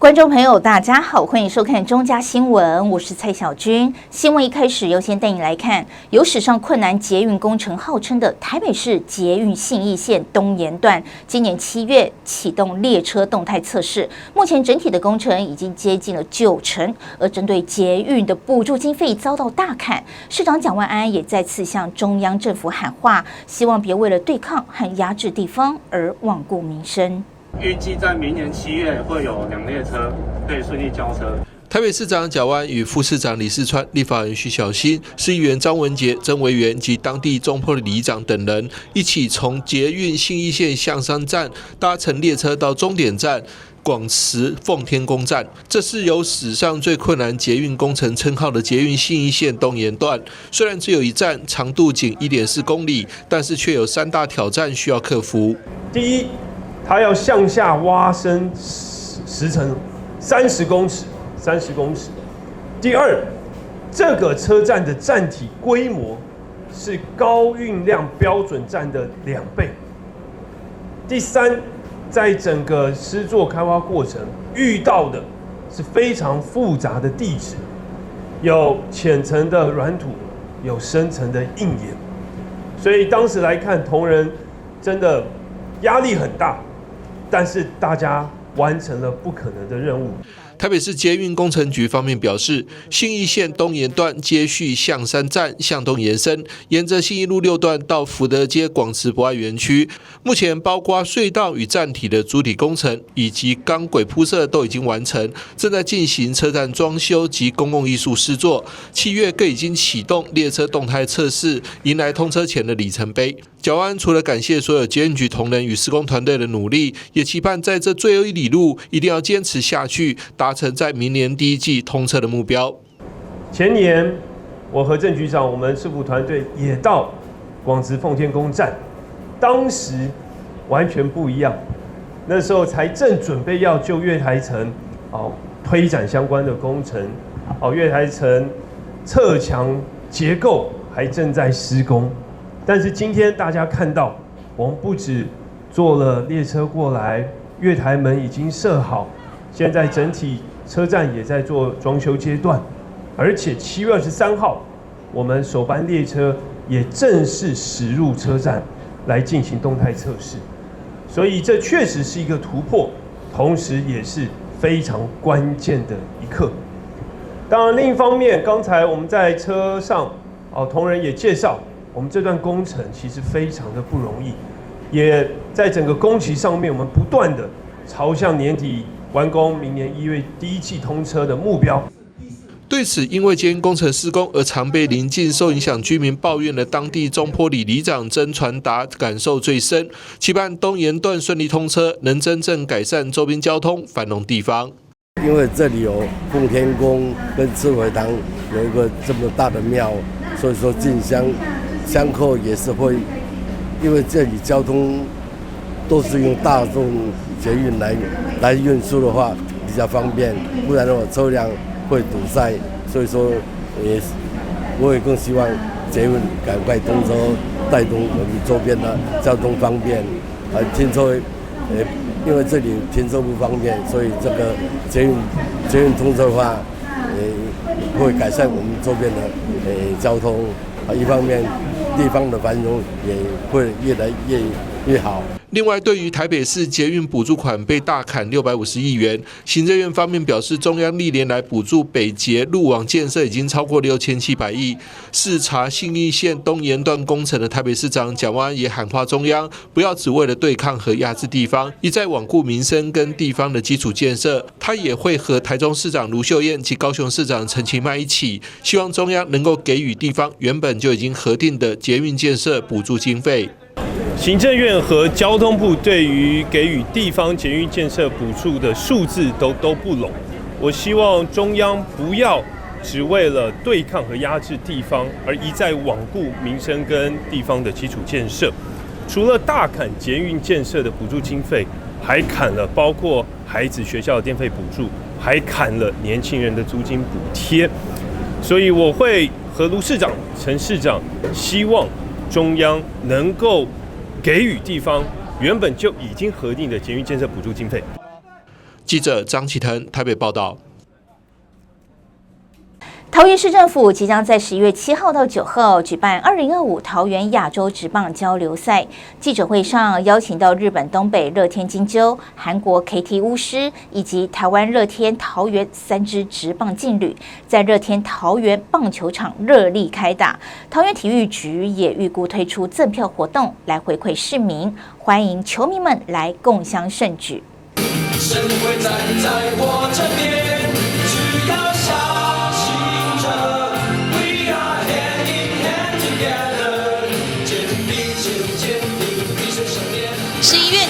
观众朋友，大家好，欢迎收看中嘉新闻，我是蔡小军。新闻一开始，优先带你来看有史上困难捷运工程号称的台北市捷运信义线东延段，今年7月启动列车动态测试，目前整体的工程已经接近了90%，而针对捷运的补助经费遭到大砍，市长蒋万安也再次向中央政府喊话，希望别为了对抗和压制地方而罔顾民生。预计在明年7月会有2列车可以顺利交车。台北市长蒋万安与副市长李世川、立法委员徐小新、市议员张文杰、曾维元及当地中坡的里长等人一起从捷运信义线象山站搭乘列车到终点站广慈奉天宫站，这是有史上最困难捷运工程称号的捷运信义线东延段。虽然只有一站，长度仅1.4公里，但是却有3大挑战需要克服。第一，它要向下挖深10层，30公尺。第二，这个车站的站体规模是高运量标准站的2倍。第三，在整个施作开发过程遇到的是非常复杂的地质，有浅层的软土，有深层的硬岩，所以当时来看，同仁真的压力很大，但是大家完成了不可能的任务。台北市捷运工程局方面表示，信义线东延段接续象山站向东延伸，沿着信义路6段到福德街广慈博爱园区。目前包括隧道与站体的主体工程以及钢轨铺设都已经完成，正在进行车站装修及公共艺术施作。7月更已经启动列车动态测试，迎来通车前的里程碑。蒋万安除了感谢所有捷运局同仁与施工团队的努力，也期盼在这最后1里路一定要坚持下去，达成在明年第1季通车的目标。前年，我和郑局长，我们市府团队也到广慈奉天宫站，当时完全不一样。那时候才正准备要就月台层推展相关的工程，月台层侧墙结构还正在施工。但是今天大家看到，我们不止坐了列车过来，月台门已经设好，现在整体车站也在做装修阶段，而且7月23号，我们首班列车也正式驶入车站来进行动态测试，所以这确实是一个突破，同时也是非常关键的一刻。当然，另一方面，刚才我们在车上同仁也介绍，我们这段工程其实非常的不容易，也在整个工期上面，我们不断的朝向年底完工，明年1月第1季通车的目标。对此，因为捷运工程施工而常被邻近受影响居民抱怨的当地中坡里里长曾传达感受最深，期盼东延段顺利通车，能真正改善周边交通，繁荣地方。因为这里有奉天宫跟慈惠堂有一个这么大的庙，所以说进香客也是会，因为这里交通都是用大众捷运来运输的话比较方便，不然的话车辆会堵塞，所以说我也更希望捷运赶快通车，带动我们周边的交通方便。停车因为这里停车不方便，所以这个捷运通车的话，会改善我们周边的交通。一方面，地方的繁荣也会越来越好。另外，对于台北市捷运补助款被大砍650亿元，行政院方面表示，中央历年来补助北捷路网建设已经超过6700亿。视察信义线东延段工程的台北市长蒋万安也喊话中央，不要只为了对抗和压制地方，一再罔顾民生跟地方的基础建设。他也会和台中市长卢秀燕及高雄市长陈其迈一起，希望中央能够给予地方原本就已经核定的捷运建设补助经费。行政院和交通部对于给予地方捷运建设补助的数字都不拢。我希望中央不要只为了对抗和压制地方，而一再罔顾民生跟地方的基础建设。除了大砍捷运建设的补助经费，还砍了包括孩子学校的电费补助，还砍了年轻人的租金补贴。所以我会和卢市长、陈市长希望中央能够给予地方原本就已经核定的捷运建设补助经费。记者张启腾台北报道。桃园市政府即将在11月7号到9号举办2025桃园亚洲职棒交流赛。记者会上邀请到日本东北乐天金鸠、韩国 KT 巫师以及台湾乐天桃园3支职棒劲旅，在乐天桃园棒球场热力开打。桃园体育局也预估推出赠票活动来回馈市民，欢迎球迷们来共襄盛举。神会站在我这边，只要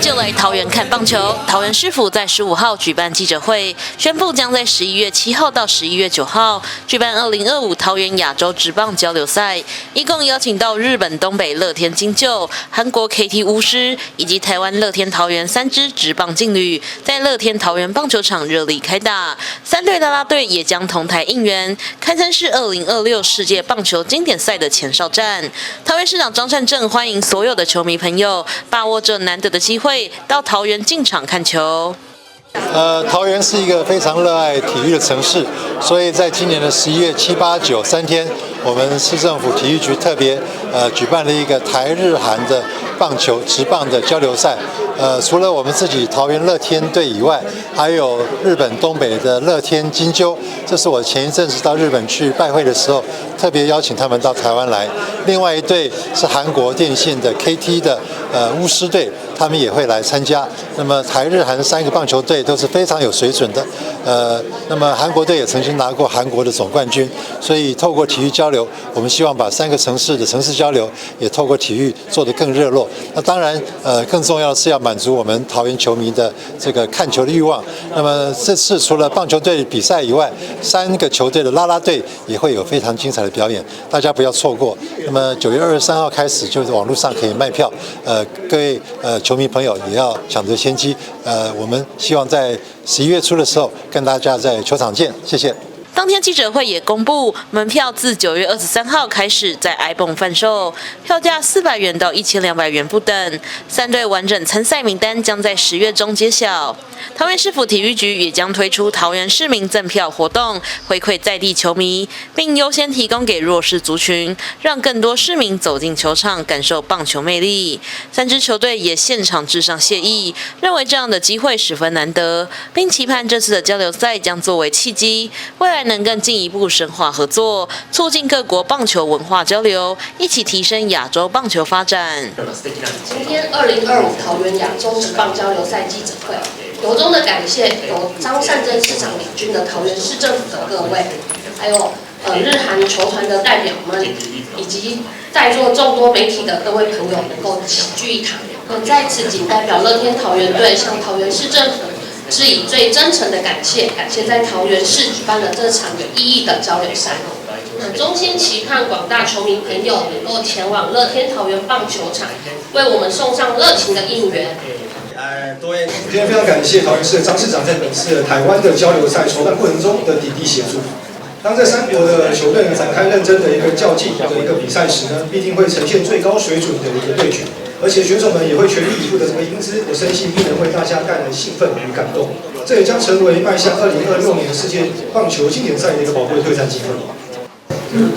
就来桃园看棒球。桃园市府在15号举办记者会，宣布将在11月7号到11月9号举办2025桃园亚洲职棒交流赛，一共邀请到日本东北乐天金鸠、韩国 KT 巫师以及台湾乐天桃园3支职棒劲旅，在乐天桃园棒球场热力开打。3队啦啦队也将同台应援，堪称是2026世界棒球经典赛的前哨战。桃园市长张善政欢迎所有的球迷朋友，把握这难得的机会到桃园进场看球。桃园是一个非常热爱体育的城市，所以在今年的11月7、8、9 3天，我们市政府体育局特别举办了一个台日韩的棒球职棒的交流赛。除了我们自己桃园乐天队以外，还有日本东北的乐天金鸠，这是我前一阵子到日本去拜会的时候，特别邀请他们到台湾来。另外一队是韩国电信的 KT 的巫师队，他们也会来参加。那么台日韩3个棒球队都是非常有水准的。那么韩国队也曾经拿过韩国的总冠军，所以透过体育交流，我们希望把3个城市的城市交流也透过体育做得更热络。那当然，更重要的是要满足我们桃园球迷的这个看球的欲望。那么这次除了棒球队比赛以外，3个球队的啦啦队也会有非常精彩的表演，大家不要错过。那么9月23号开始，就是网络上可以卖票，各位球迷朋友也要抢得先机。我们希望在11月初的时候跟大家在球场见，谢谢。当天记者会也公布，门票自9月23号开始在 iPhone 贩售，票价400元到1200元不等。3队完整参赛名单将在10月中揭晓。桃园市府体育局也将推出桃园市民赠票活动，回馈在地球迷，并优先提供给弱势族群，让更多市民走进球场，感受棒球魅力。3支球队也现场致上谢意，认为这样的机会十分难得，并期盼这次的交流赛将作为契机，未来能更进一步深化合作，促进各国棒球文化交流，一起提升亚洲棒球发展。今天2025桃园亚洲职棒交流赛记者会，由衷的感谢由张善政市长领军的桃园市政府的各位，还有日韩球团的代表们，以及在座众多媒体的各位朋友能够齐聚一堂。在此仅代表乐天桃园队向桃园市政府致以最真诚的感谢，感谢在桃园市举办了这场有意义的交流赛。衷心期盼广大球迷朋友能够前往乐天桃园棒球场，为我们送上热情的应援。今天非常感谢桃园市的张市长在本次的台湾的交流赛筹办过程中的鼎力协助。当这3国的球队展开认真的一个较劲的一个比赛时呢，必定会呈现最高水准的一个对决。而且选手们也会全力以赴的这个赢之，我深信必能为大家带来兴奋与感动。这也将成为迈向2026年世界棒球经典赛的一个宝贵对战机会。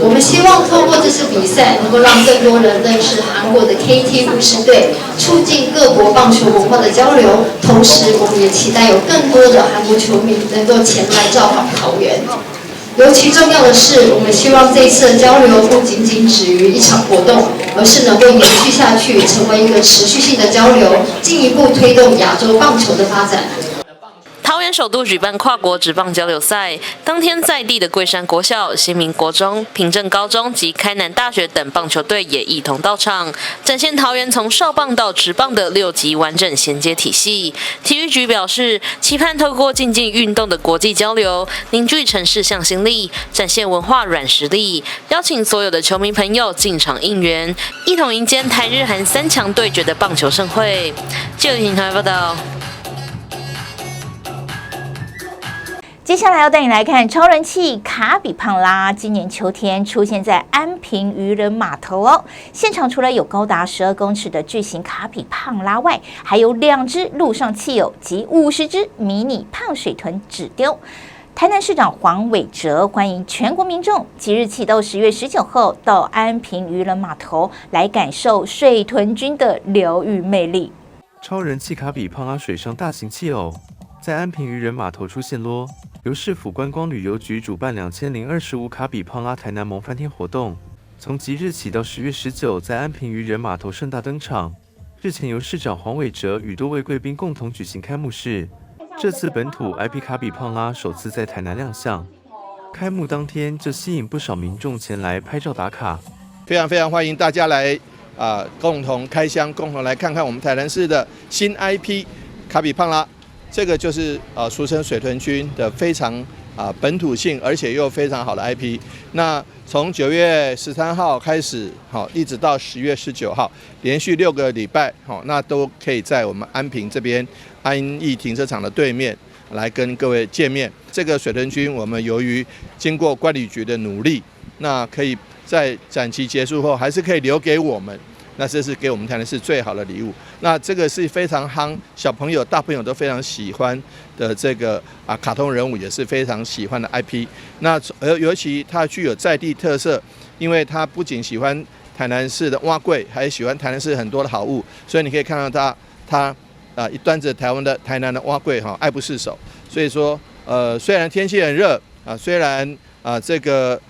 我们希望透过这次比赛，能够让更多人认识韩国的 KT 巫师队，促进各国棒球文化的交流。同时，我们也期待有更多的韩国球迷能够前来造访桃园。尤其重要的是，我们希望这一次的交流不仅仅止于一场活动，而是能够延续下去，成为一个持续性的交流，进一步推动亚洲棒球的发展。桃园首度举办跨国职棒交流赛，当天在地的桂山国小、新民国中、平镇高中及开南大学等棒球队也一同到场，展现桃园从少棒到职棒的6级完整衔接体系。体育局表示，期盼透过竞技运动的国际交流，凝聚城市向心力，展现文化软实力，邀请所有的球迷朋友进场应援，一同迎接台日韩3强对决的棒球盛会。记者林台报道。接下来要带你来看超人气卡比胖拉，今年秋天出现在安平渔人码头哦。现场除了有高达12公尺的巨型卡比胖拉外，还有2只陆上企友及50只迷你胖水豚纸丢。台南市长黄伟哲欢迎全国民众即日起到10月19号到安平渔人码头来感受水豚君的疗愈魅力。超人气卡比胖拉水上大型企偶在安平渔人码头出现咯。由市府观光旅游局主办2025卡比胖拉台南萌翻天活动，从即日起到10月19在安平渔人码头盛大登场。日前由市长黄伟哲与多位贵宾共同举行开幕式。这次本土 IP 卡比胖拉首次在台南亮相，开幕当天就吸引不少民众前来拍照打卡。非常欢迎大家来共同开箱，共同来看看我们台南市的新 IP 卡比胖拉。这个就是俗称水豚君的非常本土性，而且又非常好的 IP。那从9月13号开始，一直到10月19号，连续6个礼拜，那都可以在我们安平这边安逸停车场的对面来跟各位见面。这个水豚君，我们由于经过观旅局的努力，那可以在展期结束后还是可以留给我们。那这是给我们台南市最好的礼物。那这个是非常夯，小朋友、大朋友都非常喜欢的这个卡通人物，也是非常喜欢的 IP。那尤其它具有在地特色，因为它不仅喜欢台南市的碗粿，还喜欢台南市很多的好物，所以你可以看到它一端着台南的碗粿爱不释手。所以说虽然天气很热虽然这个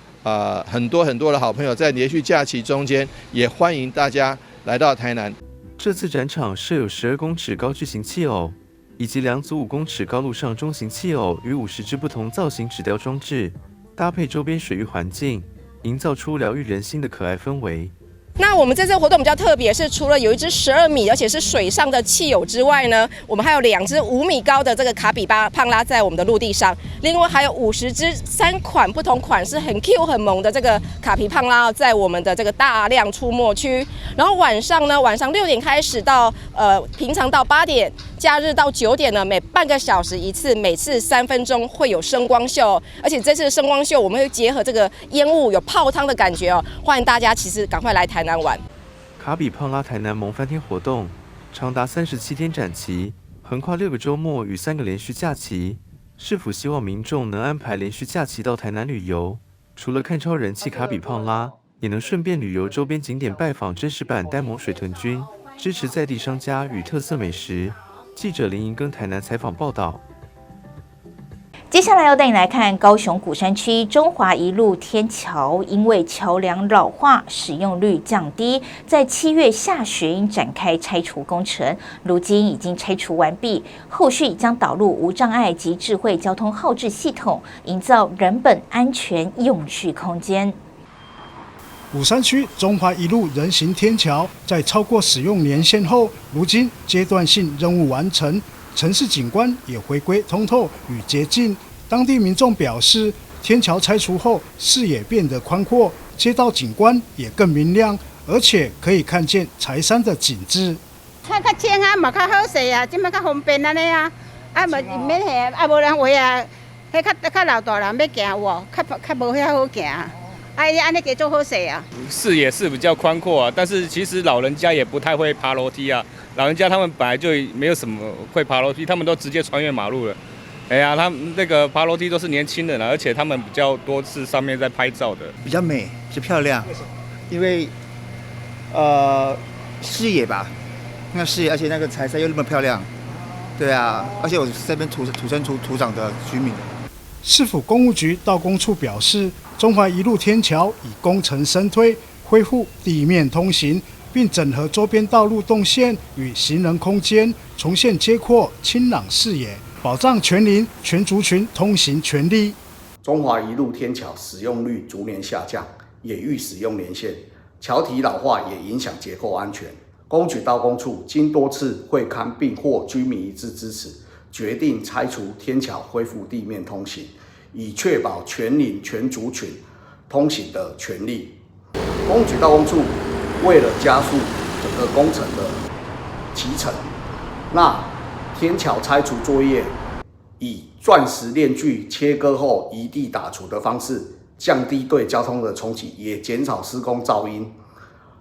很多的好朋友在连续假期中间，也欢迎大家来到台南。这次展场设有12公尺高巨型企偶，以及2组5公尺高陆上中型企偶与50只不同造型纸雕装置，搭配周边水域环境，营造出疗愈人心的可爱氛围。那我们这次活动比较特别，是除了有一只12米，而且是水上的企偶之外呢，我们还有2只5米高的这个卡比胖拉在我们的陆地上，另外还有50只3款不同款式很 Q 很萌的这个卡比胖拉在我们的这个大量出没区。然后晚上6点开始到平常到8点，假日到9点呢，每半个小时一次，每次3分钟会有声光秀，而且这次的声光秀我们会结合这个烟雾，有泡汤的感觉哦，欢迎大家其实赶快来台南玩。卡比胖拉台南萌翻天活动长达37天展期，横跨6个周末与3个连续假期。市府希望民众能安排连续假期到台南旅游，除了看超人气卡比胖拉，也能顺便旅游周边景点，拜访真实版呆萌水豚君，支持在地商家与特色美食。记者林莹跟台南采访报道。接下来要带你来看高雄鼓山区中华一路天桥，因为桥梁老化、使用率降低，在7月下旬展开拆除工程，如今已经拆除完毕，后续将导入无障碍及智慧交通号志系统，营造人本安全永续空间。鼓山区中华一路人行天桥在超过使用年限后，如今阶段性任务完成，城市景观也回归通透与洁净。当地民众表示，天桥拆除后，视野变得宽阔，街道景观也更明亮，而且可以看见柴山的景致。较正啊，嘛较好势啊，即摆较方便安尼啊，无免下，无人话啊，迄较老大人要行哇，较无遐好行。安尼给做好势啊！视野是比较宽阔啊，但是其实老人家也不太会爬楼梯啊。老人家他们本来就没有什么会爬楼梯，他们都直接穿越马路了。哎呀，他们那个爬楼梯都是年轻人啊，而且他们比较多是上面在拍照的，比较美，比较漂亮。因为视野吧，那视野，而且那个柴山又那么漂亮，对啊，而且我是这边土生土长的居民。市府公务局道工处表示，中华一路天桥以工程深推，恢复地面通行，并整合周边道路动线与行人空间，重现街廓清朗视野，保障全邻全族群通行权利。中华一路天桥使用率逐年下降，也逾使用年限，桥体老化也影响结构安全。公局道工处经多次会勘并获居民一致支持，决定拆除天桥，恢复地面通行，以确保全邻全族群通行的权利。公局道工处为了加速整个工程的期程，那天桥拆除作业以钻石链锯切割后移地打除的方式，降低对交通的冲击，也减少施工噪音。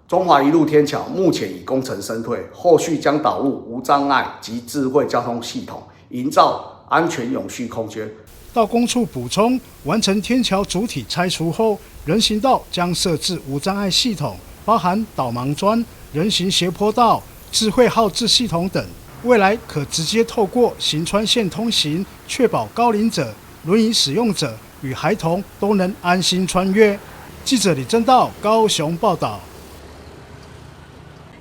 中华一路天桥目前已工程身退，后续将导入无障碍及智慧交通系统，营造安全永续空间。道工处补充，完成天桥主体拆除后，人行道将设置无障碍系统，包含导盲砖、人行斜坡道、智慧号志系统等。未来可直接透过行穿线通行，确保高龄者、轮椅使用者与孩童都能安心穿越。记者李正道高雄报道。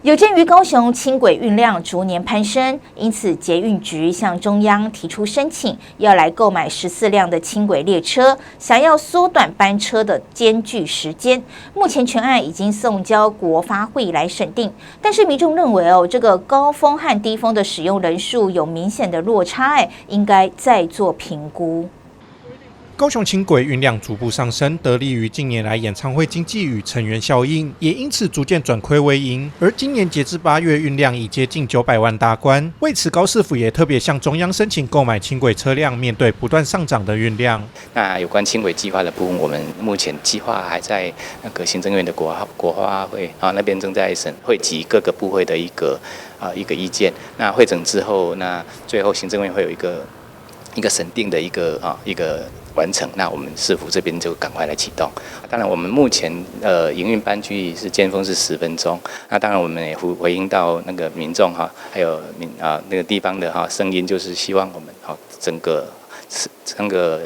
有鉴于高雄轻轨运量逐年攀升，因此捷运局向中央提出申请，要来购买14辆的轻轨列车，想要缩短班车的间距时间。目前全案已经送交国发会来审定，但是民众认为这个高峰和低峰的使用人数有明显的落差，应该再做评估。高雄轻轨运量逐步上升，得力于近年来演唱会经济与成员效应，也因此逐渐转亏为盈。而今年截至8月，运量已接近900万大关。为此，高市府也特别向中央申请购买轻轨车辆，面对不断上涨的运量。那有关轻轨计划的部分，我们目前计划还在那个行政院的国发会那边正在汇集各个部会的一个意见。那会诊之后，那最后行政院会有一个审定的一个完成，那我们市府这边就赶快来启动。当然，我们目前营运班距是尖峰是10分钟。那当然，我们也回应到那个民众还有那个地方的声音，就是希望我们整个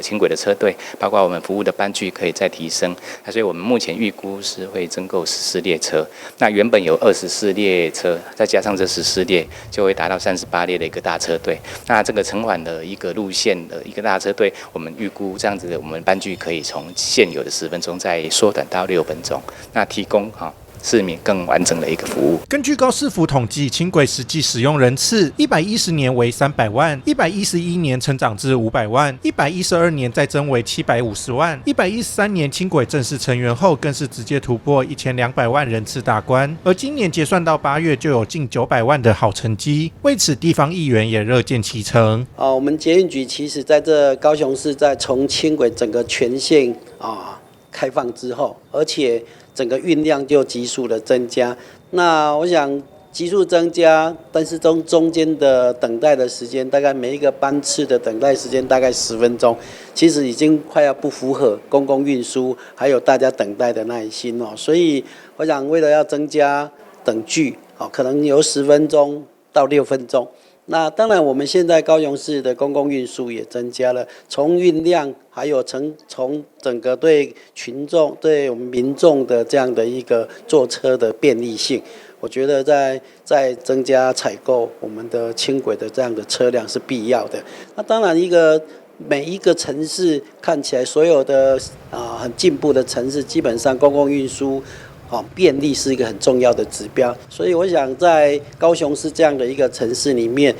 轻轨的车队，包括我们服务的班距可以再提升。所以我们目前预估是会增购14列车。那原本有24列车，再加上这14列，就会达到38列的一个大车队。那这个成缓的一个路线的一个大车队，我们预估这样子的，我们班距可以从现有的10分钟再缩短到6分钟，那提供市民更完整的一个服务。根据高市府统计，轻轨实际使用人次，110年为300万，111年成长至500万，112年再增为750万，113年轻轨正式成员后，更是直接突破1200万人次大关。而今年结算到8月，就有近900万的好成绩。为此，地方议员也乐见其成。我们捷运局其实在这高雄市在从轻轨整个全线开放之后，而且整个运量就急速的增加。那我想急速增加，但是中间的等待的时间，大概每一个班次的等待时间大概10分钟，其实已经快要不符合公共运输还有大家等待的耐心所以我想为了要增加等距可能由10分钟到6分钟。那当然，我们现在高雄市的公共运输也增加了，从运量还有从整个对群众、对我们民众的这样的一个坐车的便利性，我觉得在增加采购我们的轻轨的这样的车辆是必要的。那当然，每一个城市看起来所有的很进步的城市，基本上公共运输便利是一个很重要的指标，所以我想在高雄市这样的一个城市里面，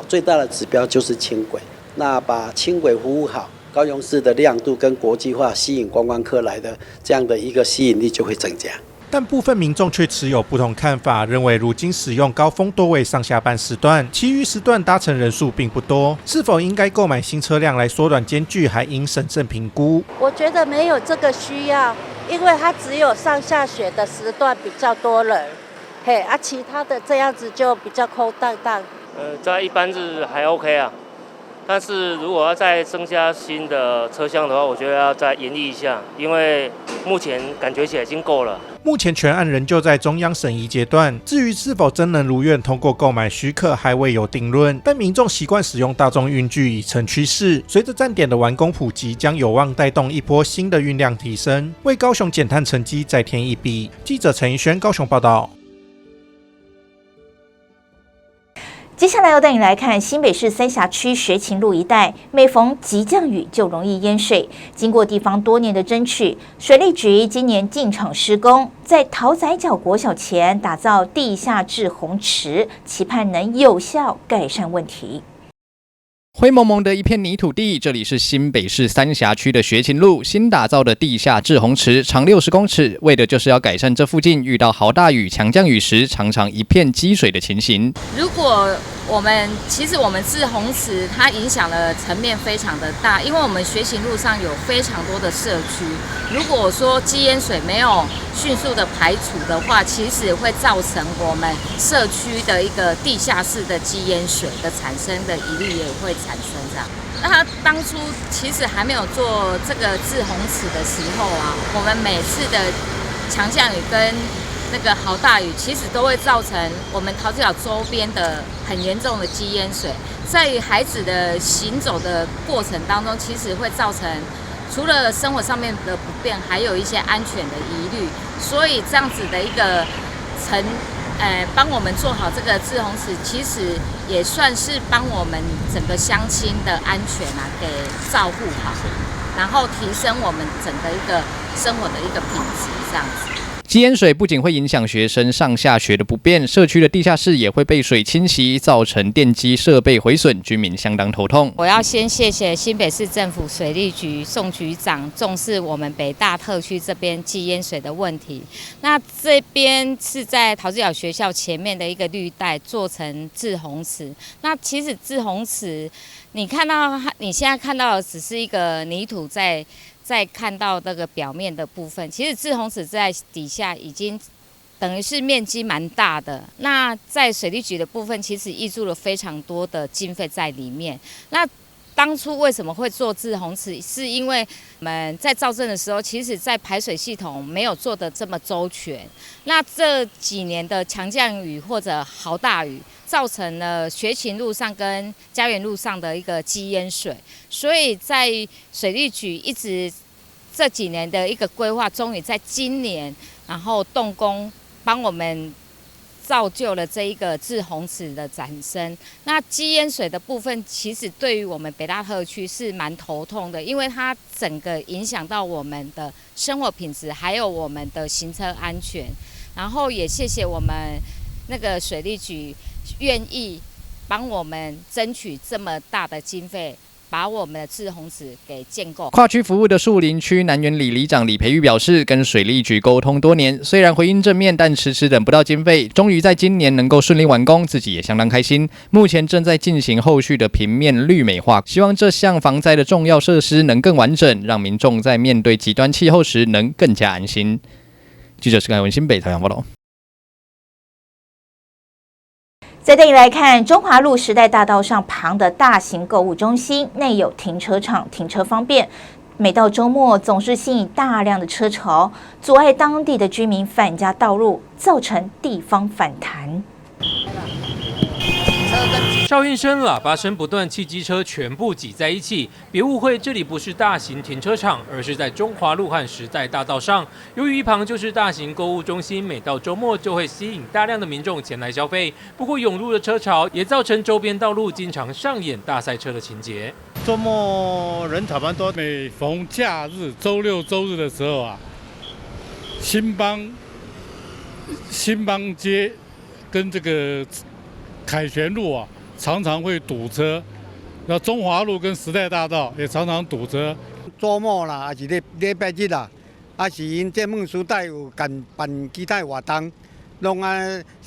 最大的指标就是轻轨。那把轻轨服务好，高雄市的亮度跟国际化吸引观光客来的这样的一个吸引力就会增加。但部分民众却持有不同看法，认为如今使用高峰多为上下班时段，其余时段搭乘人数并不多，是否应该购买新车辆来缩短间距，还应审慎评估。我觉得没有这个需要，因为它只有上下学的时段比较多人，其他的这样子就比较空荡荡。在一般日还 OK 啊，但是如果要再增加新的车厢的话，我觉得要再研议一下，因为目前感觉起来已经够了。目前全案仍旧在中央审议阶段，至于是否真能如愿通过购买许可，还未有定论。但民众习惯使用大众运具已成趋势，随着站点的完工普及，将有望带动一波新的运量提升，为高雄减碳成绩再添一笔。记者陈怡轩高雄报道。接下来要带你来看新北市三峡区学勤路一带，每逢急降雨就容易淹水。经过地方多年的争取，水利局今年进场施工，在桃仔角国小前打造地下滞洪池，期盼能有效改善问题。灰蒙蒙的一片泥土地，这里是新北市三峡区的学勤路新打造的地下滞洪池，长60公尺，为的就是要改善这附近遇到豪大雨、强降雨时常常一片积水的情形。如果其实我们志宏池它影响的层面非常的大，因为我们学行路上有非常多的社区，如果说基淹水没有迅速的排除的话，其实会造成我们社区的一个地下室的基淹水的产生的疑虑也会产生这样。那他当初其实还没有做这个志宏池的时候啊，我们每次的强降雨跟那个豪大雨，其实都会造成我们桃子岛周边的很严重的基淹水，在于孩子的行走的过程当中，其实会造成除了生活上面的不便，还有一些安全的疑虑。所以这样子的一个帮我们做好这个志宏池，其实也算是帮我们整个乡亲的安全给照顾好，然后提升我们整个一个生活的一个品质这样子。基淹水不仅会影响学生上下学的不便，社区的地下室也会被水侵袭，造成电机设备毁损，居民相当头痛。我要先谢谢新北市政府水利局宋局长重视我们北大特区这边基淹水的问题。那这边是在桃子岛学校前面的一个绿带做成志宏池。那其实志宏池，你现在看到的只是一个泥土在看到那个表面的部分，其实志宏池在底下已经等于是面积蛮大的。那在水利局的部分，其实挹注了非常多的经费在里面。那当初为什么会做志宏池？是因为我们在造镇的时候，其实在排水系统没有做得这么周全。那这几年的强降雨或者豪大雨，造成了学勤路上跟家园路上的一个基淹水，所以在水利局一直这几年的一个规划，终于在今年然后动工帮我们造就了这一个志宏池的产生。那基淹水的部分，其实对于我们北大特区是蛮头痛的，因为它整个影响到我们的生活品质，还有我们的行车安全。然后也谢谢我们那个水利局愿意帮我们争取这么大的经费，把我们的志宏池给建构。跨区服务的树林区南园里里长李培玉表示，跟水利局沟通多年，虽然回应正面，但迟迟等不到经费，终于在今年能够顺利完工，自己也相当开心。目前正在进行后续的平面绿美化，希望这项防灾的重要设施能更完整，让民众在面对极端气候时能更加安心。记者是盖文新北采访报道。再带你来看中华路时代大道上旁的大型购物中心，内有停车场，停车方便。每到周末，总是吸引大量的车潮，阻碍当地的居民返家道路，造成地方反弹。哨音声、喇叭声不断，汽机车全部挤在一起。别误会，这里不是大型停车场，而是在中华路和时代大道上。由于一旁就是大型购物中心，每到周末就会吸引大量的民众前来消费。不过涌入的车潮也造成周边道路经常上演大塞车的情节。周末人潮蛮多，每逢假日、周六、周日的时候啊，新邦街跟这个凯旋路啊，常常会堵车。那中华路跟时代大道也常常堵车。周末啦，还是礼拜日啦，还是因这梦时代有办其他活动，拢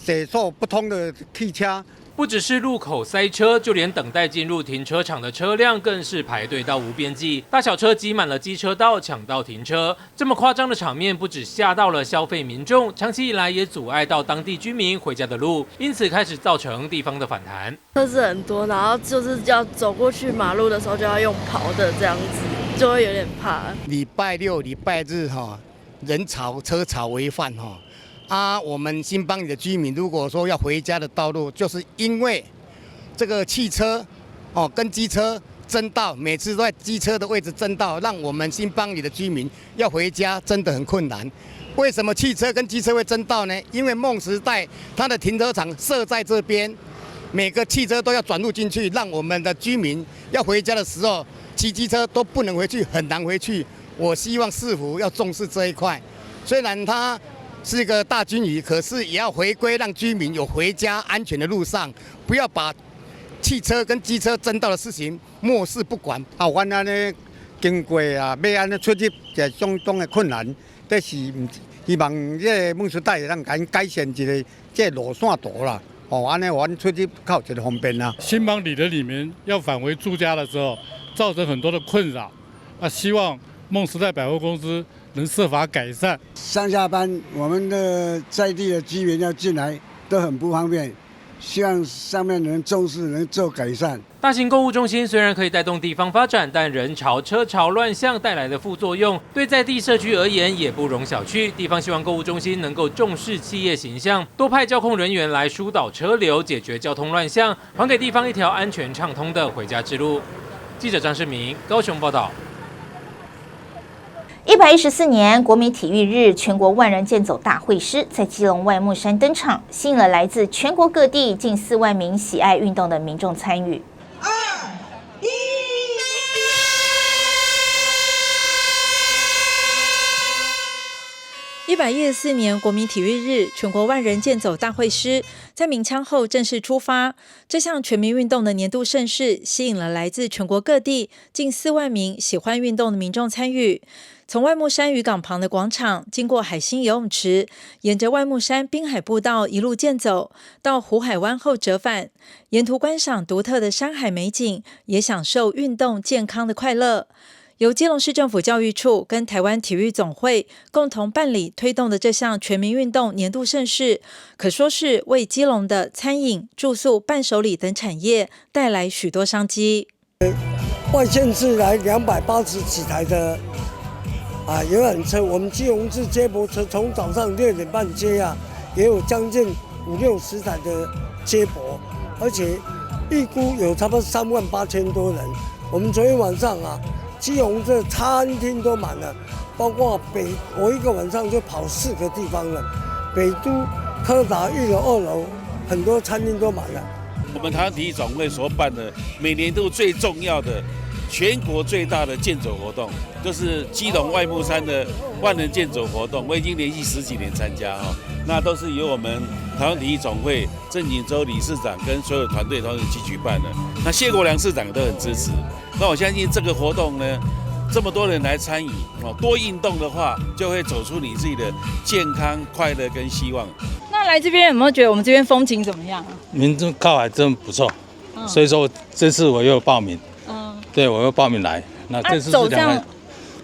驶所不通的汽车。不只是路口塞车，就连等待进入停车场的车辆更是排队到无边际，大小车挤满了机车道，抢道停车。这么夸张的场面，不只吓到了消费民众，长期以来也阻碍到当地居民回家的路，因此开始造成地方的反弹。车子很多，然后就是要走过去马路的时候就要用跑的这样子，就会有点怕。礼拜六、礼拜日人潮车潮为犯我们新邦里的居民，如果说要回家的道路，就是因为这个汽车跟机车争道，每次都在机车的位置争道，让我们新邦里的居民要回家真的很困难。为什么汽车跟机车会争道呢？因为梦时代它的停车场设在这边，每个汽车都要转入进去，让我们的居民要回家的时候，骑机车都不能回去，很难回去。我希望市府要重视这一块，虽然它是一个大军营，可是也要回归，让居民有回家安全的路上，不要把汽车跟机车争道的事情漠视不管。阮安尼经过要安尼出入也相当的困难，这是希望这梦时代让改善一个这路线图啦。安尼我出去较一个方便啊。新邦里的里面要返回住家的时候，造成很多的困扰。希望梦时代百货公司能设法改善。上下班我们的在地的居民要进来都很不方便，希望上面能重视，能做改善。大型购物中心虽然可以带动地方发展，但人潮、车潮、乱象带来的副作用，对在地社区而言也不容小觑。地方希望购物中心能够重视企业形象，多派交控人员来疏导车流，解决交通乱象，还给地方一条安全畅通的回家之路。记者张世明高雄报道。114年国民体育日全国万人健走大会师在基隆外木山登场，吸引了来自全国各地近4万名喜爱运动的民众参与。114年国民体育日全国万人健走大会师在鸣枪后正式出发。这项全民运动的年度盛事，吸引了来自全国各地近4万名喜欢运动的民众参与。从外木山渔港旁的广场，经过海星游泳池，沿着外木山滨海步道一路健走，到湖海湾后折返，沿途观赏独特的山海美景，也享受运动健康的快乐。由基隆市政府教育处跟台湾体育总会共同办理推动的这项全民运动年度盛事，可说是为基隆的餐饮、住宿、伴手礼等产业带来许多商机。外县市来280几台的游览车，我们基隆市接驳车从早上6点半接也有将近50-60台的接驳，而且预估有差不多38000多人。我们昨天晚上基隆这餐厅都满了，包括我一个晚上就跑4个地方了，北都、科达1楼、2楼，很多餐厅都满了。我们台湾体育总会所办的每年度最重要的、全国最大的健走活动，就是基隆外木山的万人健走活动。我已经连续10几年参加那都是由我们台湾体育总会郑锦州理事长跟所有团队同一起举办的。那谢国良市长都很支持。那我相信这个活动呢，这么多人来参与多运动的话，就会走出你自己的健康、快乐跟希望。那来这边有没有觉得我们这边风景怎么样？民众靠海真不错，所以说这次我又报名。对，我又报名来。那这次是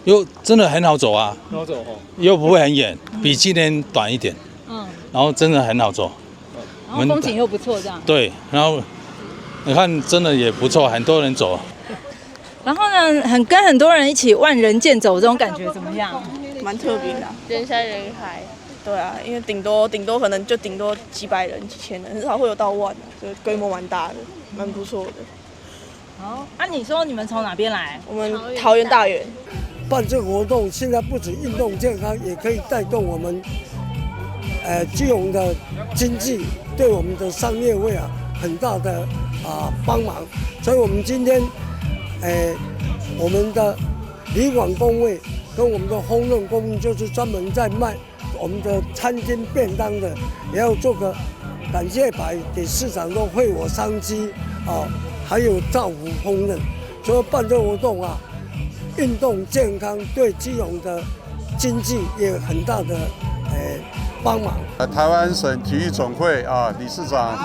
又真的很好走啊，很好走又不会很远，比今年短一点。然后真的很好走，然后风景又不错，这样。对，然后你看真的也不错，很多人走。然后呢，跟很多人一起万人健走，这种感觉怎么样？蛮特别的，人山人海。对啊，因为顶多可能就顶多几百人、几千人，很少会有到万，就规模蛮大的，蛮不错的。好，你说你们从哪边来？我们桃园大园。办这个活动，现在不止运动健康，也可以带动我们基隆的经济，对我们的商业会很大的帮忙。所以我们今天我们的里广工会跟我们的烘润工会，就是专门在卖我们的餐厅便当的，也要做个感谢牌给市长，都惠我商机还有造福烹饪。所以办这个活动运动健康对基隆的经济也有很大的帮忙。台湾省体育总会理事长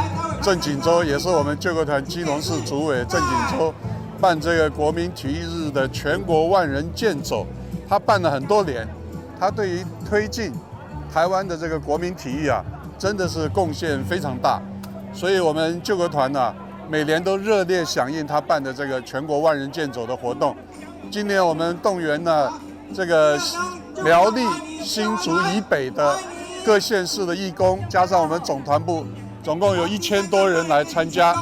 郑锦州，也是我们救国团基隆市主委郑锦州，办这个国民体育日的全国万人健走，他办了很多年，他对于推进台湾的这个国民体育真的是贡献非常大，所以我们救国团每年都热烈响应他办的这个全国万人健走的活动。今年我们动员了这个苗栗、新竹以北的各县市的义工，加上我们总团部，总共有1000多人来参加。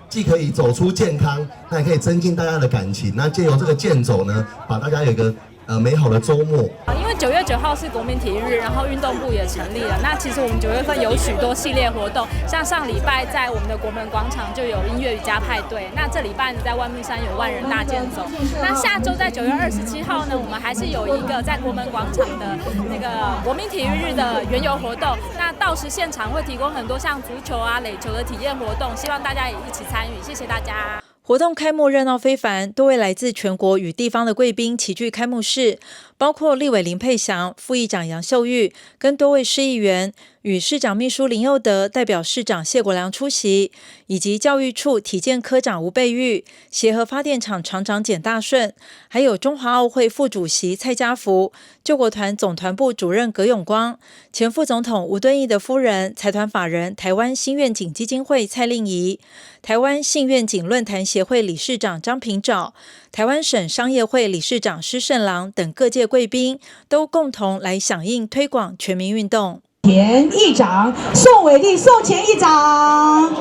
既可以走出健康，那也可以增进大家的感情。那借由这个健走呢，把大家有一个美好的周末。因为9月9号是国民体育日，然后运动部也成立了。那其实我们9月份有许多系列活动，像上礼拜在我们的国门广场就有音乐瑜伽派对，那这礼拜在万木山有万人大健走。那下周在9月27号呢，我们还是有一个在国门广场的那个国民体育日的园游活动。那到时现场会提供很多像足球垒球的体验活动，希望大家也一起参与。谢谢大家。活动开幕热闹非凡，多位来自全国与地方的贵宾齐聚开幕式，包括立委林佩祥、副议长杨秀玉跟多位市议员。与市长秘书林佑德代表市长谢国良出席，以及教育处体健科长吴贝玉、协和发电厂厂长简大顺，还有中华奥会副主席蔡家福、救国团总团部主任葛永光、前副总统吴敦义的夫人、财团法人台湾新愿景基金会蔡令仪、台湾信愿景论坛协会理事长张平沼、台湾省商业会理事长施胜郎等各界贵宾，都共同来响应推广全民运动。前议长宋伟立宋前议长，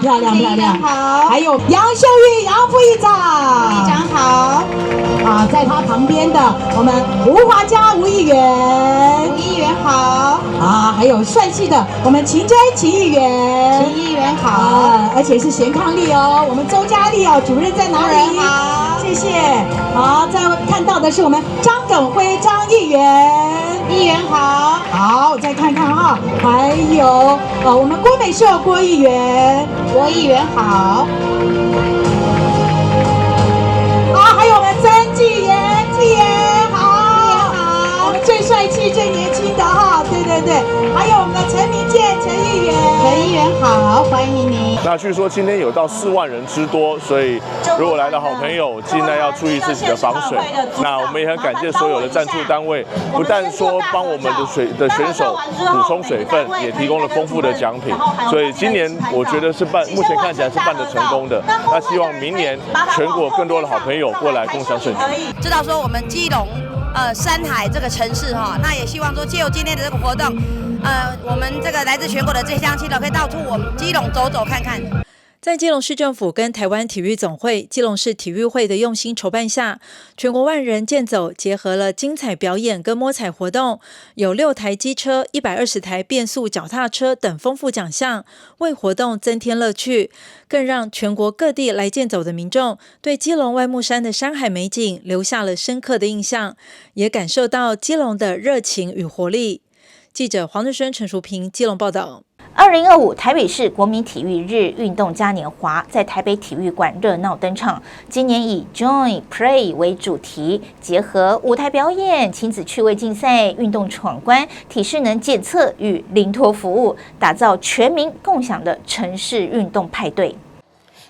漂亮漂亮，好，还有杨秀玉杨副议长，议长好，在他旁边的我们吴华嘉吴议员，吴议员好，还有帅气的我们秦真秦议员，秦议员好，而且是贤伉俪哦，我们周嘉丽哦，主任在哪里？好，谢谢，好，再看到的是我们张耿辉张议员，议员好，好，再看看哈，还有我们郭美秀郭议员，郭议员好，还有我们曾纪言纪言好，我们最帅气最年轻的哈，对对对，还有我们的陈明健陈议员，陈议员好，欢迎您。那据说今天有到4万人之多，所以如果来的好朋友，尽量要注意自己的防水。那我们也很感谢所有的赞助单位，不但说帮我们的选手补充水分，也提供了丰富的奖品。所以今年我觉得是目前看起来是办得成功的。那希望明年全国更多的好朋友过来共襄盛举。知道说我们基隆山海这个城市哈，那也希望说借由今天的这个活动，我们这个来自全国的这乡亲呢，可以到处我们基隆走走看看。在基隆市政府跟台湾体育总会、基隆市体育会的用心筹办下，全国万人健走结合了精彩表演跟摸彩活动，有6台机车、120台变速脚踏车等丰富奖项，为活动增添乐趣，更让全国各地来健走的民众对基隆外木山的山海美景留下了深刻的印象，也感受到基隆的热情与活力。记者黄日升、陈淑平基隆报道。2025台北市国民体育日运动嘉年华在台北体育馆热闹登场。今年以 Join Play 为主题，结合舞台表演、亲子趣味竞赛、运动闯关、体适能检测与临托服务，打造全民共享的城市运动派对。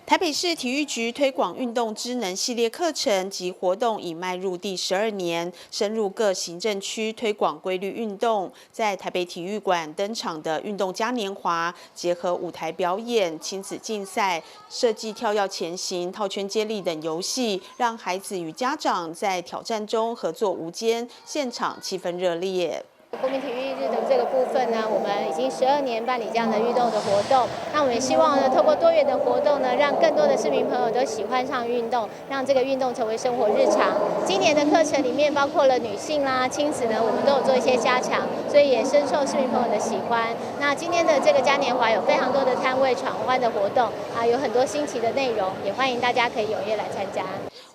台北市体育局推广运动知能系列课程及活动已迈入第12年，深入各行政区推广规律运动。在台北体育馆登场的运动嘉年华，结合舞台表演、亲子竞赛、设计跳跃前行、套圈接力等游戏，让孩子与家长在挑战中合作无间，现场气氛热烈。国民体育日的这个部分呢，我们已经12年办理这样的运动的活动。那我们也希望呢，透过多元的活动呢，让更多的市民朋友都喜欢上运动，让这个运动成为生活日常。今年的课程里面包括了女性啦、亲子呢，我们都有做一些加强，所以也深受市民朋友的喜欢。那今天的这个嘉年华有非常多的摊位、闯关的活动有很多新奇的内容，也欢迎大家可以踊跃来参加。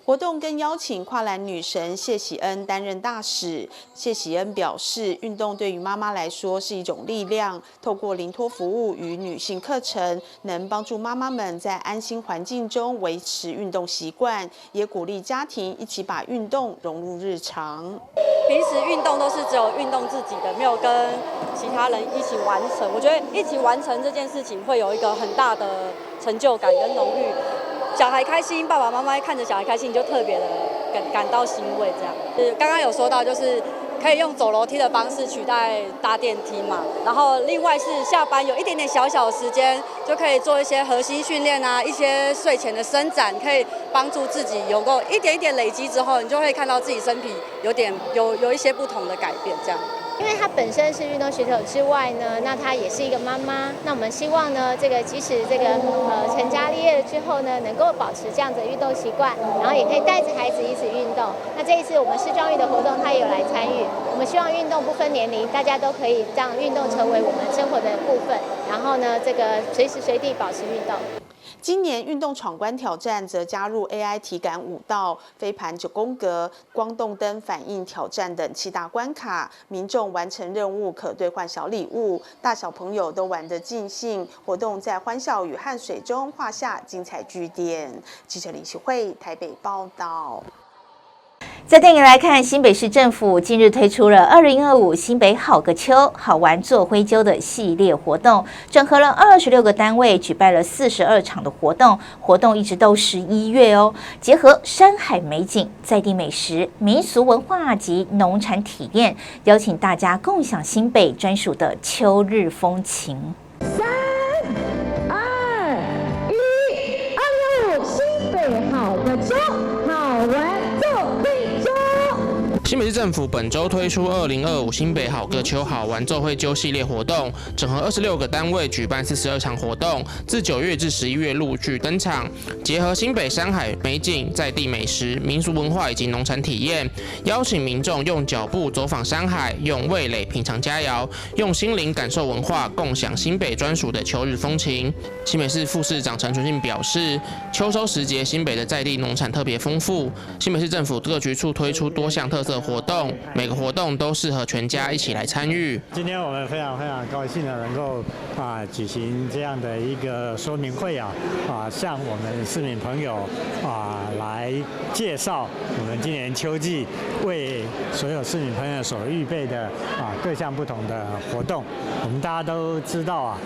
活动更邀请跨栏女神谢喜恩担任大使。谢喜恩表示，运动对于妈妈来说是一种力量，透过临托服务与女性课程，能帮助妈妈们在安心环境中维持运动习惯，也鼓励家庭一起把运动融入日常。平时运动都是只有运动自己的，没有跟其他人一起完成。我觉得一起完成这件事情会有一个很大的成就感跟荣誉。小孩开心，爸爸妈妈看着小孩开心，你就特别的感到欣慰。这样，刚刚有说到，就是可以用走楼梯的方式取代搭电梯嘛。然后另外是下班有一点点小小的时间，就可以做一些核心训练啊，一些睡前的伸展，可以帮助自己有够一点一点累积之后，你就会看到自己身体有一些不同的改变。这样。因为她本身是运动选手之外呢，那她也是一个妈妈。那我们希望呢，这个即使这个成家立业之后呢，能够保持这样子的运动习惯，然后也可以带着孩子一起运动。那这一次我们视壮育的活动，她也有来参与。我们希望运动不分年龄，大家都可以让运动成为我们生活的部分。然后呢，这个随时随地保持运动。今年运动闯关挑战则加入 AI 体感舞道、飞盘9宫格、光动灯反应挑战等7大关卡，民众完成任务可兑换小礼物，大小朋友都玩得尽兴。活动在欢笑与汗水中画下精彩句点。记者李启慧台北报道。再带你来看，新北市政府近日推出了2025新北好个秋好玩做灰鸠的系列活动，整合了26个单位，举办了42场的活动，活动一直到11月哦。结合山海美景、在地美食、民俗文化及农产体验，邀请大家共享新北专属的秋日风情。3、2、1，25新北好个秋好玩做灰鸠。新北市政府本周推出2025新北好个秋好玩做灰鸠系列活动，整合26个单位举办42场活动，自9月至11月陆续登场，结合新北山海美景、在地美食、民俗文化以及农产体验，邀请民众用脚步走访山海，用味蕾品尝佳肴，用心灵感受文化，共享新北专属的秋日风情。新北市副市长陈纯信表示，秋收时节，新北的在地农产特别丰富，新北市政府各局处推出多项特色活动，每个活动都适合全家一起来参与。今天我们非常高兴的能够举行这样的一个说明会向我们市民朋友来介绍我们今年秋季为所有市民朋友所预备的各项不同的活动。我们大家都知道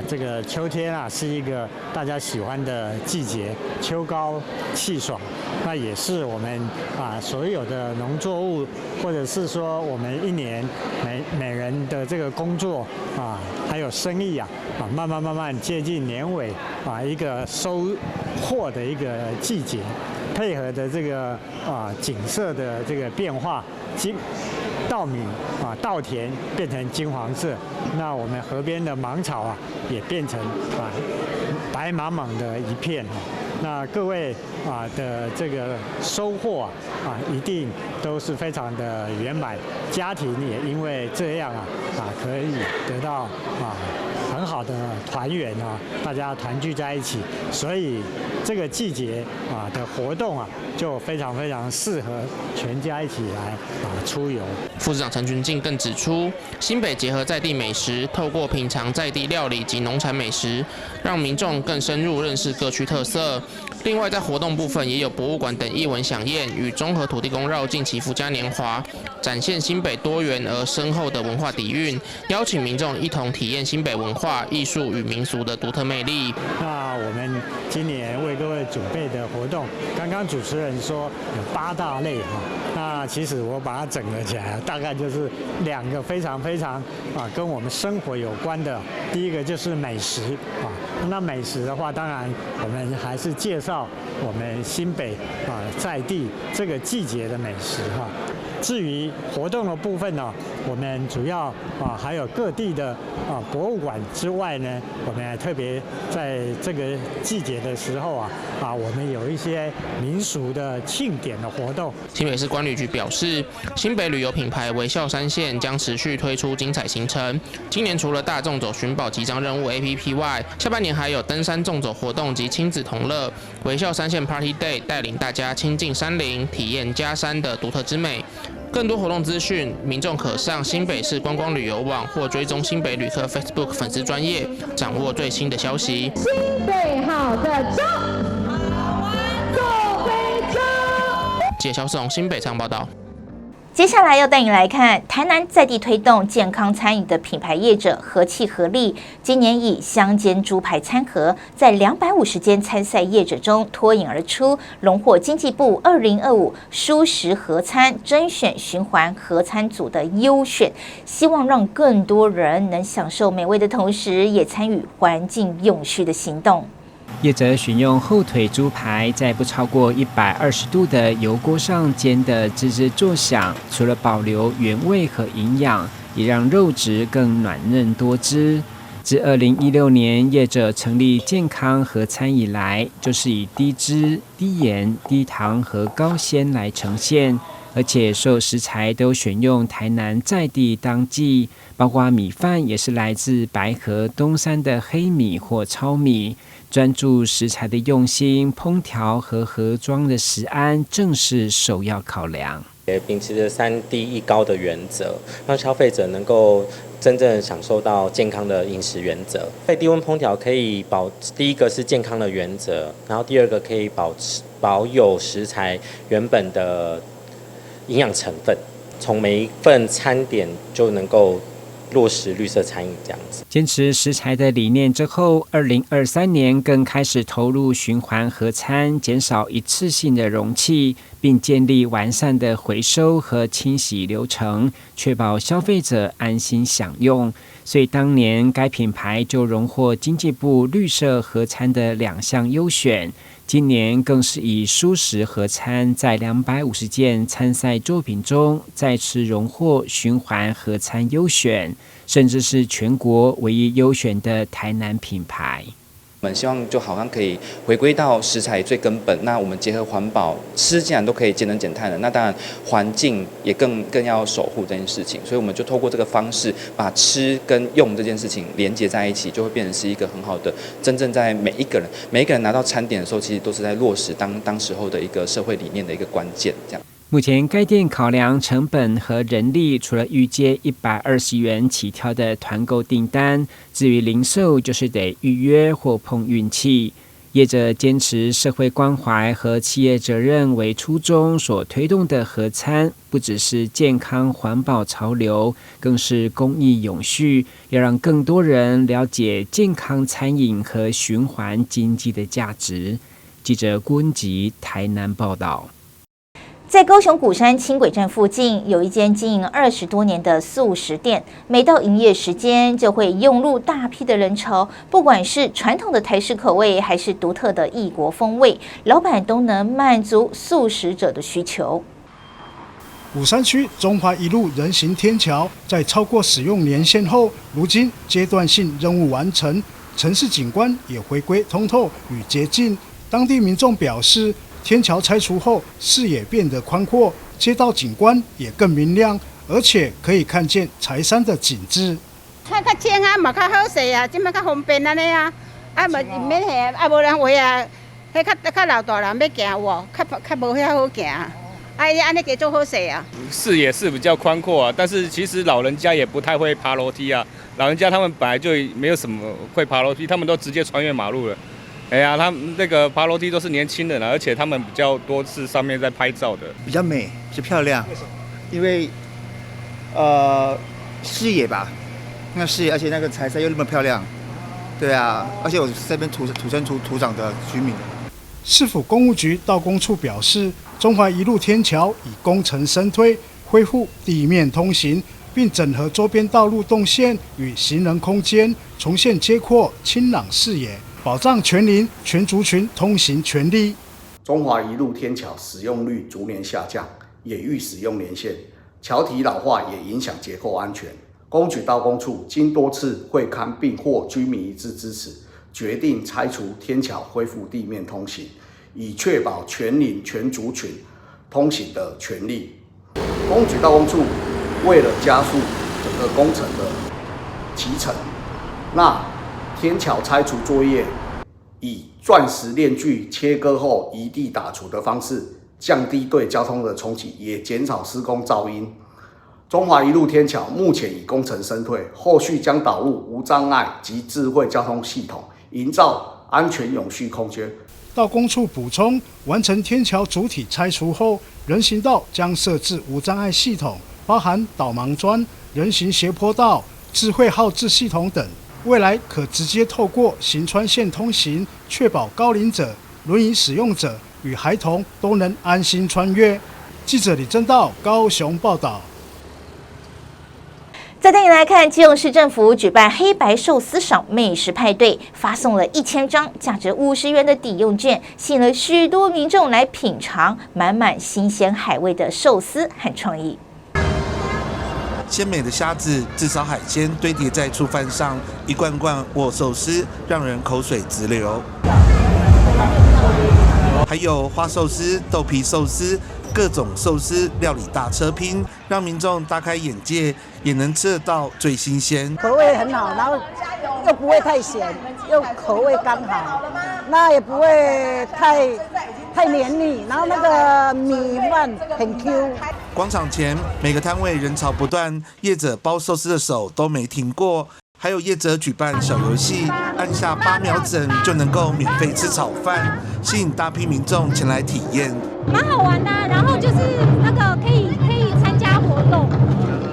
这个秋天是一个大家喜欢的季节，秋高气爽，那也是我们所有的农作物，或者是说我们一年每人的这个工作还有生意慢慢接近年尾一个收获的一个季节，配合的这个景色的这个变化，稻米稻田变成金黄色，那我们河边的芒草也变成白茫茫的一片那各位的这个收获一定都是非常的圆满，家庭也因为这样可以得到很好的团圆大家团聚在一起，所以这个季节的活动就非常适合全家一起来出游。副市长陈群进更指出，新北结合在地美食，透过品尝在地料理及农产美食，让民众更深入认识各区特色。另外，在活动部分也有博物馆等艺文飨宴与综合土地公绕境祈福嘉年华，展现新北多元而深厚的文化底蕴，邀请民众一同体验新北文化、艺术与民俗的独特魅力。那我们今年为各位准备的活动，刚刚主持人说有8大类那其实我把它整合起来，大概就是2个非常跟我们生活有关的。第一个就是美食那美食的话，当然我们还是介绍我们新北在地这个季节的美食至于活动的部分我们主要还有各地的博物馆之外呢，我们还特别在这个季节的时候我们有一些民俗的庆典的活动。新北市观旅局表示，新北旅游品牌微笑山线将持续推出精彩行程。今年除了大众走寻宝集章任务 APP 外，下半年还有登山纵走活动及亲子同乐。微笑山线 Party Day 带领大家亲近山林，体验嘉山的独特之美。更多活动资讯，民众可上新北市观光旅游网或追踪新北旅客 Facebook 粉丝专页，掌握最新的消息。新北好个秋，好玩做灰鸠。记者肖世宏新北场报道。接下来要带你来看台南在地推动健康餐饮的品牌业者和气合力，今年以乡间猪排餐盒在250间参赛业者中脱颖而出，荣获经济部2025蔬食合餐甄选循环合餐组的优选，希望让更多人能享受美味的同时，也参与环境永续的行动。业者选用后腿猪排，在不超过120度的油锅上煎得吱吱作响，除了保留原味和营养，也让肉质更软嫩多汁。自2016年业者成立健康合餐以来，就是以低脂、低盐、低糖和高纤来呈现，而且所有食材都选用台南在地当季，包括米饭也是来自白河东山的黑米或糙米。专注食材的用心，烹调和盒装的食安正是首要考量。也秉持着3低1高的原则，让消费者能够真正享受到健康的饮食原则。在低温烹调可以第一个是健康的原则，然后第二个可以保有食材原本的营养成分，从每一份餐点就能够落实绿色餐饮这样子。坚持食材的理念之后，2023年更开始投入循环盒餐，减少一次性的容器，并建立完善的回收和清洗流程，确保消费者安心享用。所以当年该品牌就荣获经济部绿色盒餐的2项优选。今年更是以蔬食盒餐在250件参赛作品中再次荣获循环盒餐优选，甚至是全国唯一优选的台南品牌。我们希望就好像可以回归到食材最根本，那我们结合环保，吃既然都可以节能减碳了，那当然环境也更要守护这件事情，所以我们就透过这个方式，把吃跟用这件事情连接在一起，就会变成是一个很好的，真正在每一个人拿到餐点的时候，其实都是在落实当时候的一个社会理念的一个关键，这样。目前该店考量成本和人力，除了预接120元起跳的团购订单，至于零售就是得预约或碰运气。业者坚持社会关怀和企业责任为初衷所推动的盒餐，不只是健康环保潮流，更是公益永续，要让更多人了解健康餐饮和循环经济的价值。记者郭恩吉台南报道。在高雄鼓山轻轨站附近，有一间经营20多年的素食店，每到营业时间就会涌入大批的人潮。不管是传统的台式口味，还是独特的异国风味，老板都能满足素食者的需求。鼓山区中华一路人行天桥在超过使用年限后，如今阶段性任务完成，城市景观也回归通透与洁净。当地民众表示，天桥拆除后，视野变得宽阔，街道景观也更明亮，而且可以看见柴山的景致。较正啊，嘛较好势啊，即摆较方便安尼啊，啊嘛唔免下，啊无人话啊，迄较老大人要行有，较无遐好行啊，安尼加做好势啊。视野是比较宽阔啊，但是其实老人家也不太会爬楼梯啊，老人家他们本来就没有什么会爬楼梯，他们都直接穿越马路了。哎呀，他们那个爬楼梯都是年轻人啊，而且他们比较多是上面在拍照的，比较美，比较漂亮。因为视野吧，那视野，而且那个柴山又那么漂亮，对啊，而且我是这边土生土长的居民。市府公务局道工处表示，中华一路天桥已工程深推，恢复地面通行，并整合周边道路动线与行人空间，重现街廓清朗视野，保障全龄全族群通行权利。中华一路天桥使用率逐年下降，也逾使用年限，桥体老化也影响结构安全。公局道工处经多次会勘并获居民一致支持，决定拆除天桥，恢复地面通行，以确保全龄全族群通行的权利。公局道工处为了加速整个工程的期程，那天桥拆除作业以钻石链锯切割后移地打除的方式，降低对交通的冲击，也减少施工噪音。中华一路天桥目前已工程深退，后续将导入无障碍及智慧交通系统，营造安全永续空间。道工处补充，完成天桥主体拆除后，人行道将设置无障碍系统，包含导盲砖、人行斜坡道、智慧号志系统等。未来可直接透过行川线通行，确保高龄者、轮椅使用者与孩童都能安心穿越。记者李正道高雄报道。再带你来看，基隆市政府举办黑白寿司赏美食派对，发送了1000张价值50元的抵用券，吸引了许多民众来品尝满满新鲜海味的寿司和创意。鲜美的虾子、炙烧海鲜堆叠在醋饭上，一罐罐握寿司，让人口水直流。还有花寿司、豆皮寿司，各种寿司料理大车拼，让民众大开眼界，也能吃得到最新鲜。口味很好，然后又不会太咸，又口味刚好，那也不会太黏腻，然后那个米饭很 Q。广场前每个摊位人潮不断，业者包寿司的手都没停过。还有业者举办小游戏，按下8秒整就能够免费吃炒饭，吸引大批民众前来体验。蛮好玩的，然后就是那个可以动。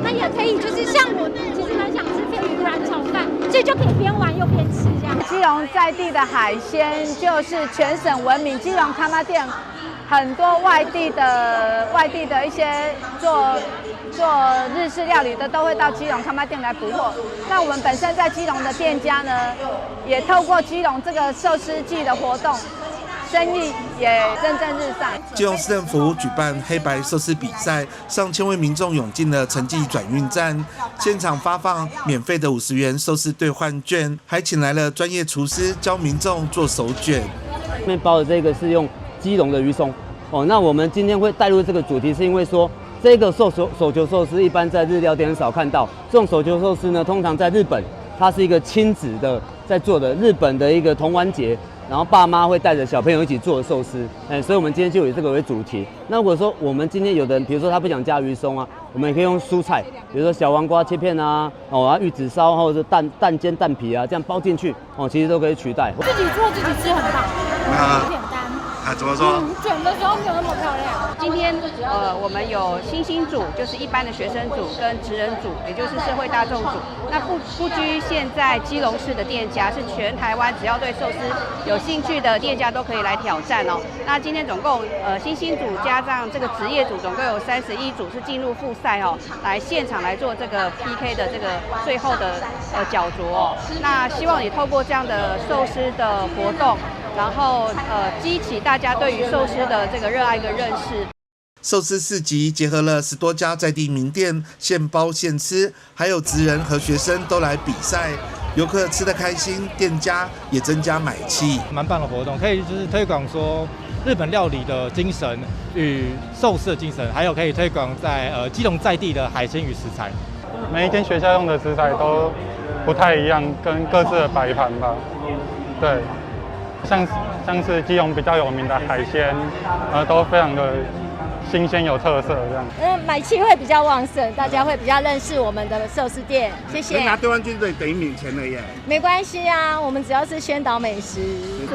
那也可以就是像我其实蛮想吃飞鱼卵炒饭，所以就可以边玩又边吃这样。基隆在地的海鲜就是全省闻名，基隆康妈店很多外地的一些做日式料理的都会到基隆康妈店来补货。那我们本身在基隆的店家呢，也透过基隆这个寿司季的活动，生意也蒸蒸日上。基隆市政府举办黑白寿司比赛，上千位民众涌进了城际转运站，现场发放免费的50元寿司兑换券，还请来了专业厨师教民众做手卷。面包的这个是用基隆的鱼松哦，那我们今天会带入这个主题，是因为说这个手球寿司一般在日料店很少看到，这种手球寿司呢，通常在日本它是一个亲子的在做的，日本的一个童玩节。然后爸妈会带着小朋友一起做的寿司，所以我们今天就以这个为主题。那如果说我们今天有的人，比如说他不想加鱼松啊，我们也可以用蔬菜，比如说小黄瓜切片啊，玉子烧或者是蛋煎蛋皮啊，这样包进去，其实都可以取代。自己做自己吃很棒，很简单。怎么说？卷的时候没有那么漂亮。今天我们有新兴组，就是一般的学生组跟职人组，也就是社会大众组。那不拘现在基隆市的店家，是全台湾只要对寿司有兴趣的店家都可以来挑战哦。那今天总共新兴组加上这个职业组，总共有31组是进入复赛哦，来现场来做这个 PK 的这个最后的角逐哦。那希望也透过这样的寿司的活动，然后激起大家对于寿司的这个热爱跟认识。寿司市集结合了10多家在地名店，现包现吃，还有职人和学生都来比赛。游客吃得开心，店家也增加买气。蛮棒的活动，可以就是推广说日本料理的精神与寿司的精神，还有可以推广在基隆在地的海鲜与食材。每一间学校用的食材都不太一样，跟各自的摆盘吧。对，像是基隆比较有名的海鲜，都非常的新鲜有特色这样。买气会比较旺盛，大家会比较认识我们的寿司店。谢谢。拿兑换券等于免钱了耶。没关系啊，我们只要是宣导美食。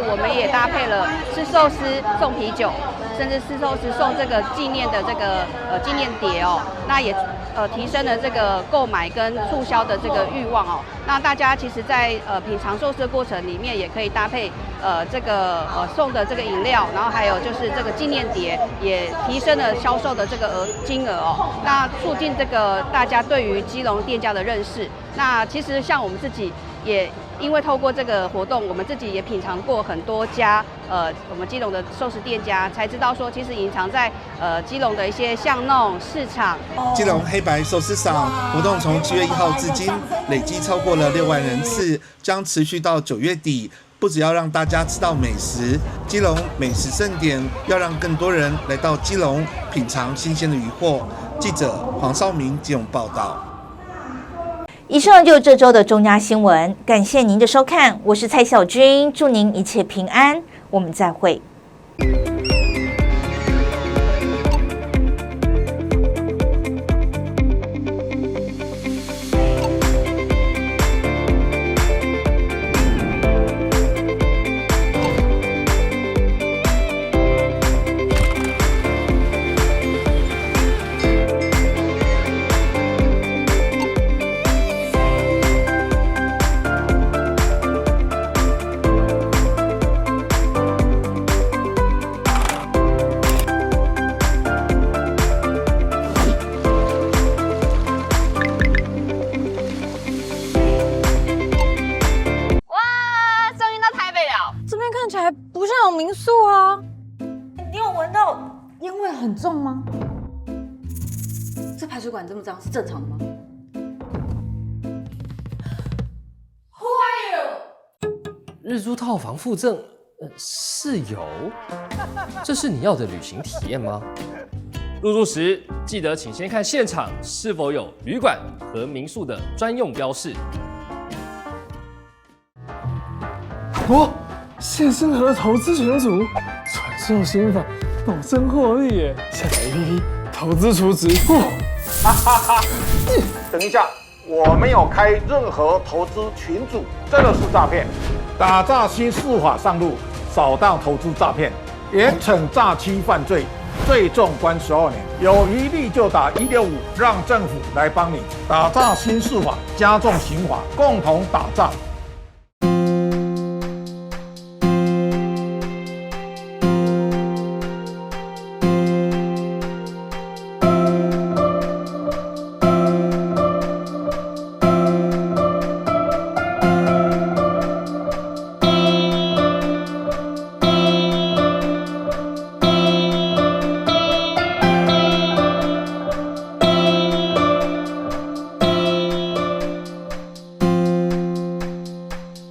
我们也搭配了吃寿司送啤酒，甚至吃寿司送这个纪念的这个纪念碟哦。那也提升了这个购买跟促销的这个欲望哦。那大家其实在品尝寿司的过程里面，也可以搭配这个送的这个饮料，然后还有就是这个纪念碟，也提升了销售的这个金额哦。那促进这个大家对于基隆店家的认识。那其实像我们自己也因为透过这个活动，我们自己也品尝过很多家我们基隆的寿司店家，才知道说其实隐藏在基隆的一些巷弄市场。基隆黑白寿司赏活动从7月1号至今，累计超过了6万人次，将持续到9月底。不只要让大家吃到美食，基隆美食盛典要让更多人来到基隆品尝新鲜的渔获。记者黄少明基隆报道。以上就是这周的中嘉新闻，感谢您的收看，我是蔡小君，祝您一切平安，我们再会。民宿啊，你有闻到烟味很重吗？这排水管这么脏是正常的吗 ？Who are you？ 日租套房附赠室友，这是你要的旅行体验吗？入住时记得请先看现场是否有旅馆和民宿的专用标示。现身和投资群组，传授心法，保证获利耶！下载 APP， 投资储值。等一下，我没有开任何投资群组，这个是诈骗。打诈新4法上路，扫荡投资诈骗，严惩诈欺犯罪，最重关12年，有余力就打165，让政府来帮你打诈新事法，加重刑罚，共同打诈